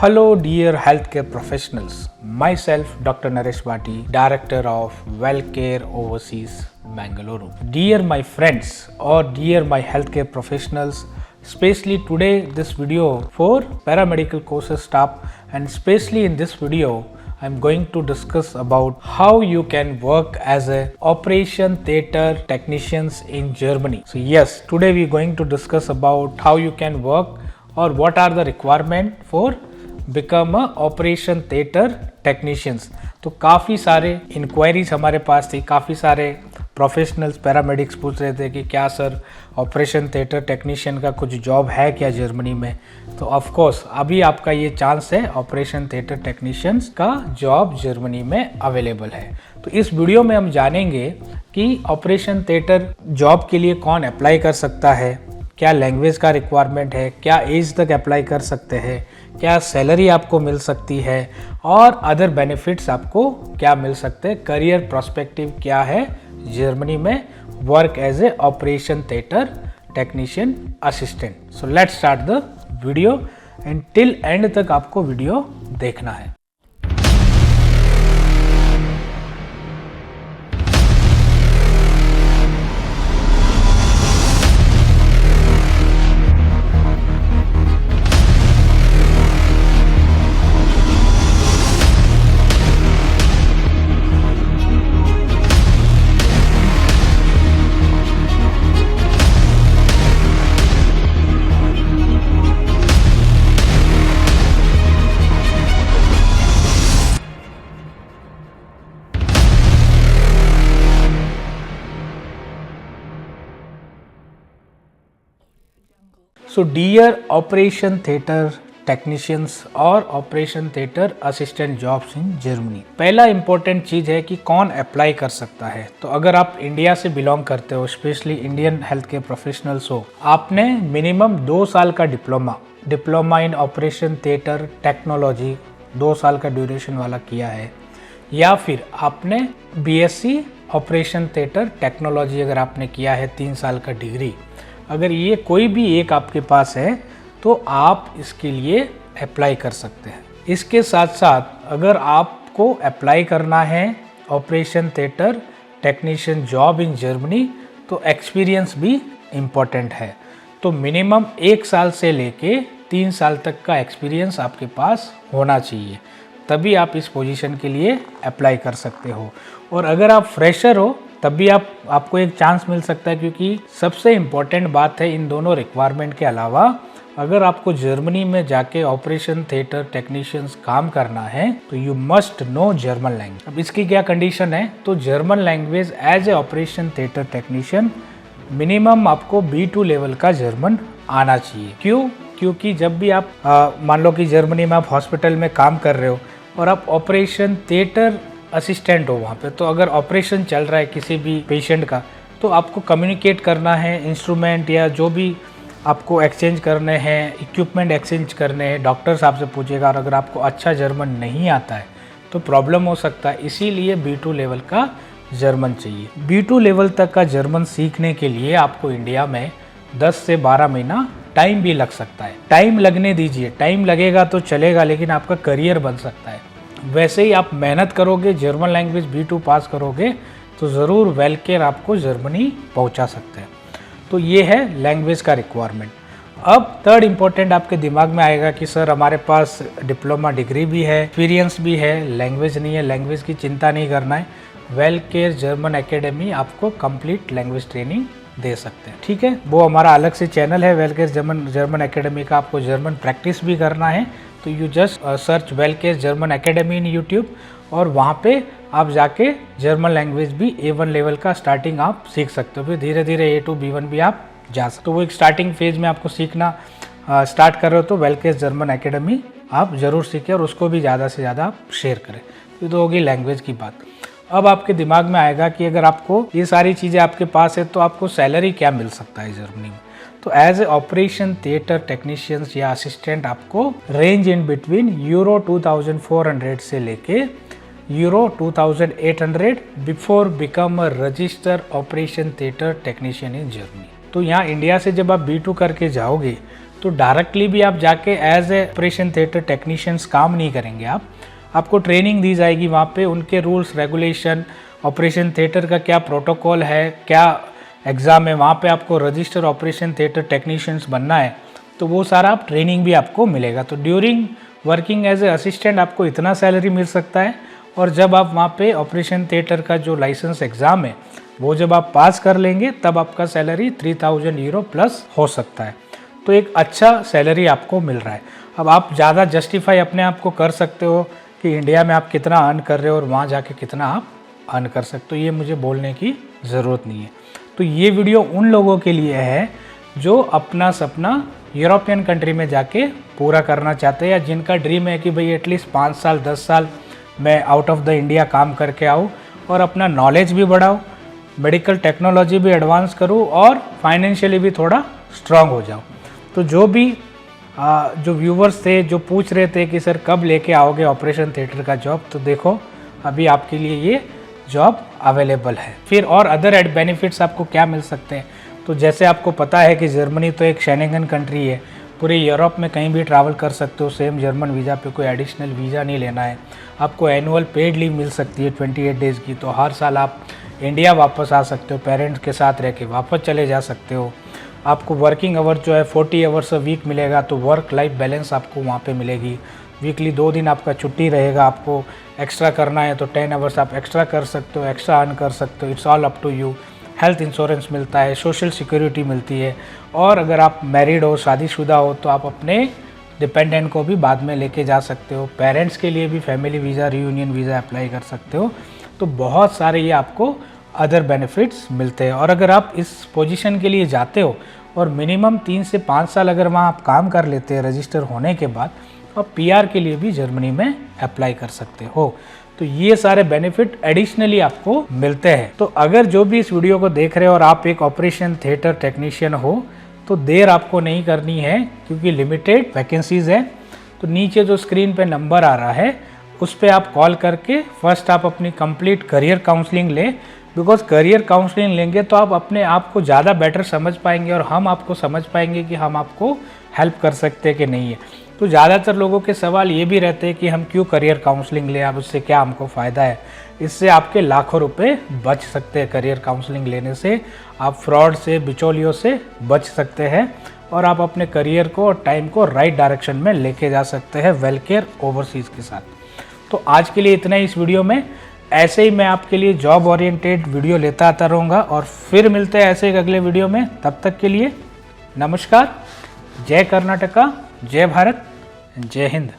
Hello, dear healthcare professionals. Myself, Dr. Naresh Bhati, Director of WellCare Overseas, Bangalore. Dear my friends or dear my healthcare professionals, especially today this video for paramedical courses staff, and especially in this video I'm going to discuss about how you can work as a operation theater technicians in Germany. So yes, today we're going to discuss about how you can work or what are the requirement for become a operation theatre technicians. तो काफ़ी सारे inquiries हमारे पास थी, काफ़ी सारे professionals paramedics पूछ रहे थे कि क्या सर ऑपरेशन थिएटर टेक्नीशियन का कुछ जॉब है क्या जर्मनी में। तो ऑफ कोर्स अभी आपका ये चांस है, ऑपरेशन थिएटर टेक्नीशियंस का जॉब जर्मनी में अवेलेबल है। तो इस वीडियो में हम जानेंगे कि ऑपरेशन थिएटर जॉब के लिए कौन अप्लाई कर सकता है, क्या लैंग्वेज का रिक्वायरमेंट है, क्या एज तक अप्लाई कर सकते हैं, क्या सैलरी आपको मिल सकती है और अदर बेनिफिट्स आपको क्या मिल सकते हैं, करियर प्रोस्पेक्टिव क्या है जर्मनी में work as a operation theatre technician assistant. So let's start the video and till end तक आपको वीडियो देखना है। So dear operation theatre technicians और operation theatre assistant jobs in Germany, पहला इंपॉर्टेंट चीज़ है कि कौन अप्लाई कर सकता है। तो अगर आप इंडिया से बिलोंग करते हो, specially Indian health care professionals हो, आपने मिनिमम 2 साल का diploma in operation theatre technology 2 साल का ड्यूरेशन वाला किया है, या फिर आपने बीएससी ऑपरेशन थिएटर टेक्नोलॉजी अगर आपने किया है 3 साल का डिग्री, अगर ये कोई भी एक आपके पास है तो आप इसके लिए अप्लाई कर सकते हैं। इसके साथ साथ अगर आपको अप्लाई करना है operation theatre technician job in Germany तो एक्सपीरियंस भी इम्पॉर्टेंट है। तो मिनिमम 1 साल से लेके 3 साल तक का एक्सपीरियंस आपके पास होना चाहिए, तभी आप इस पोजीशन के लिए अप्लाई कर सकते हो। और अगर आप फ्रेशर हो तब भी आपको एक चांस मिल सकता है, क्योंकि सबसे इम्पॉर्टेंट बात है इन दोनों रिक्वायरमेंट के अलावा अगर आपको जर्मनी में जाके ऑपरेशन थिएटर टेक्नीशियंस काम करना है तो you must know German language. अब इसकी क्या कंडीशन है, तो German language as a operation theatre technician minimum आपको B2 लेवल का जर्मन आना चाहिए। क्यों? क्योंकि जब भी आप मान लो कि जर्मनी में आप हॉस्पिटल में काम कर रहे हो और आप ऑपरेशन थिएटर असिस्टेंट हो वहाँ पे, तो अगर ऑपरेशन चल रहा है किसी भी पेशेंट का तो आपको कम्युनिकेट करना है, इंस्ट्रूमेंट या जो भी आपको एक्सचेंज करने हैं, इक्विपमेंट एक्सचेंज करने हैं, डॉक्टर्स आपसे पूछेगा। और अगर आपको अच्छा जर्मन नहीं आता है तो प्रॉब्लम हो सकता है, इसीलिए B2 लेवल का जर्मन चाहिए। B2 लेवल तक का जर्मन सीखने के लिए आपको इंडिया में 10 से 12 महीना टाइम भी लग सकता है। टाइम लगने दीजिए, टाइम लगेगा तो चलेगा, लेकिन आपका करियर बन सकता है। वैसे ही आप मेहनत करोगे, जर्मन लैंग्वेज B2 पास करोगे तो ज़रूर वेलकेयर आपको जर्मनी पहुंचा सकते हैं। तो ये है लैंग्वेज का रिक्वायरमेंट। अब थर्ड इम्पोर्टेंट आपके दिमाग में आएगा कि सर हमारे पास डिप्लोमा डिग्री भी है, एक्सपीरियंस भी है, लैंग्वेज नहीं है। लैंग्वेज की चिंता नहीं करना है, वेलकेयर जर्मन एकेडमी आपको कंप्लीट लैंग्वेज ट्रेनिंग दे सकते हैं। ठीक है, वो हमारा अलग से चैनल है वेलकेयर जर्मन एकेडमी का। आपको जर्मन प्रैक्टिस भी करना है तो you just search Welcare German academy in YouTube और वहाँ पे आप जाके जर्मन लैंग्वेज भी A1 लेवल का स्टार्टिंग आप सीख सकते हो, फिर धीरे धीरे A2 B1 भी आप जा सकते हो। तो वो एक स्टार्टिंग फेज में आपको सीखना स्टार्ट कर रहे हो तो वेलकेयर जर्मन एकेडमी आप ज़रूर सीखें और उसको भी ज़्यादा से ज़्यादा आप शेयर करें। ये तो होगी लैंग्वेज की बात। अब आपके दिमाग में आएगा कि अगर आपको ये सारी चीज़ें आपके पास है तो आपको सैलरी क्या मिल सकता है जर्मनी में। तो as a operation theatre technicians या असिस्टेंट आपको रेंज इन बिटवीन €2400 से लेके €2800 before become a register operation theatre technician in Germany. तो यहाँ इंडिया से जब आप B2 करके जाओगे तो डायरेक्टली भी आप जाके as a operation theatre technicians काम नहीं करेंगे। आपको ट्रेनिंग दी जाएगी वहाँ पे, उनके रूल्स रेगुलेशन, ऑपरेशन थिएटर का क्या प्रोटोकॉल है, क्या एग्ज़ाम है, वहाँ पे आपको रजिस्टर ऑपरेशन थिएटर टेक्नीशियंस बनना है, तो वो सारा आप ट्रेनिंग भी आपको मिलेगा। तो during working as a assistant आपको इतना सैलरी मिल सकता है, और जब आप वहाँ पे ऑपरेशन थिएटर का जो लाइसेंस एग्ज़ाम है वो जब आप पास कर लेंगे तब आपका सैलरी 3000 यूरो प्लस हो सकता है। तो एक अच्छा सैलरी आपको मिल रहा है। अब आप ज़्यादा जस्टिफाई अपने आप को कर सकते हो कि इंडिया में आप कितना अर्न कर रहे हो और वहाँ जाके कितना आप अर्न कर सकते हो, ये मुझे बोलने की ज़रूरत नहीं है। तो ये वीडियो उन लोगों के लिए है जो अपना सपना यूरोपियन कंट्री में जाके पूरा करना चाहते हैं, या जिनका ड्रीम है कि भाई एटलीस्ट 5 साल 10 साल मैं आउट ऑफ द इंडिया काम करके आऊँ और अपना नॉलेज भी बढ़ाऊँ, मेडिकल टेक्नोलॉजी भी एडवांस करूँ और फाइनेंशियली भी थोड़ा स्ट्रांग हो जाऊँ। तो जो भी जो व्यूवर्स थे जो पूछ रहे थे कि सर कब लेके आओगे ऑपरेशन थिएटर का जॉब, तो देखो अभी आपके लिए ये जॉब अवेलेबल है। फिर और अदर बेनिफिट्स आपको क्या मिल सकते हैं, तो जैसे आपको पता है कि जर्मनी तो एक शेंगन कंट्री है, पूरे यूरोप में कहीं भी ट्रैवल कर सकते हो सेम जर्मन वीज़ा पे, कोई एडिशनल वीज़ा नहीं लेना है। आपको एनुअल पेड लीव मिल सकती है 28 डेज़ की, तो हर साल आप इंडिया वापस आ सकते हो, पेरेंट्स के साथ रह के वापस चले जा सकते हो। आपको वर्किंग आवर जो है 40 आवर्स अ वीक मिलेगा, तो वर्क लाइफ बैलेंस आपको वहाँ पे मिलेगी। वीकली 2 दिन आपका छुट्टी रहेगा, आपको एक्स्ट्रा करना है तो 10 आवर्स आप एक्स्ट्रा कर सकते हो, एक्स्ट्रा अर्न कर सकते हो, it's all up to you. Health insurance मिलता है, सोशल सिक्योरिटी मिलती है, और अगर आप मैरिड हो, शादीशुदा हो, तो आप अपने डिपेंडेंट को भी बाद में लेके जा सकते हो। पेरेंट्स के लिए भी family visa, reunion visa apply कर सकते हो। तो बहुत सारे ये आपको अदर बेनिफिट्स मिलते हैं। और अगर आप इस पोजीशन के लिए जाते हो और मिनिमम 3 से 5 साल अगर वहाँ आप काम कर लेते हैं रजिस्टर होने के बाद, तो आप PR के लिए भी जर्मनी में अप्लाई कर सकते हो। तो ये सारे बेनिफिट एडिशनली आपको मिलते हैं। तो अगर जो भी इस वीडियो को देख रहे हो और आप एक ऑपरेशन थिएटर टेक्नीशियन हो, तो देर आपको नहीं करनी है, क्योंकि लिमिटेड वैकेंसीज है। तो नीचे जो स्क्रीन पे नंबर आ रहा है उस पर आप कॉल करके फर्स्ट आप अपनी कंप्लीट करियर काउंसलिंग लें, बिकॉज करियर काउंसलिंग लेंगे तो आप अपने आप को ज़्यादा बेटर समझ पाएंगे और हम आपको समझ पाएंगे कि हम आपको हेल्प कर सकते हैं कि नहीं है। तो ज़्यादातर लोगों के सवाल ये भी रहते हैं कि हम क्यों करियर काउंसलिंग लें, अब उससे क्या हमको फ़ायदा है। इससे आपके लाखों रुपए बच सकते हैं। करियर काउंसलिंग लेने से आप फ्रॉड से, बिचौलियों से बच सकते हैं और आप अपने करियर को और टाइम को राइट डायरेक्शन में लेके जा सकते हैं वेलकेयर ओवरसीज़ के साथ। तो आज के लिए इतना ही इस वीडियो में। ऐसे ही मैं आपके लिए जॉब ओरिएंटेड वीडियो लेता आता रहूँगा, और फिर मिलते हैं ऐसे एक अगले वीडियो में। तब तक के लिए नमस्कार, जय कर्नाटका, जय भारत, जय हिंद।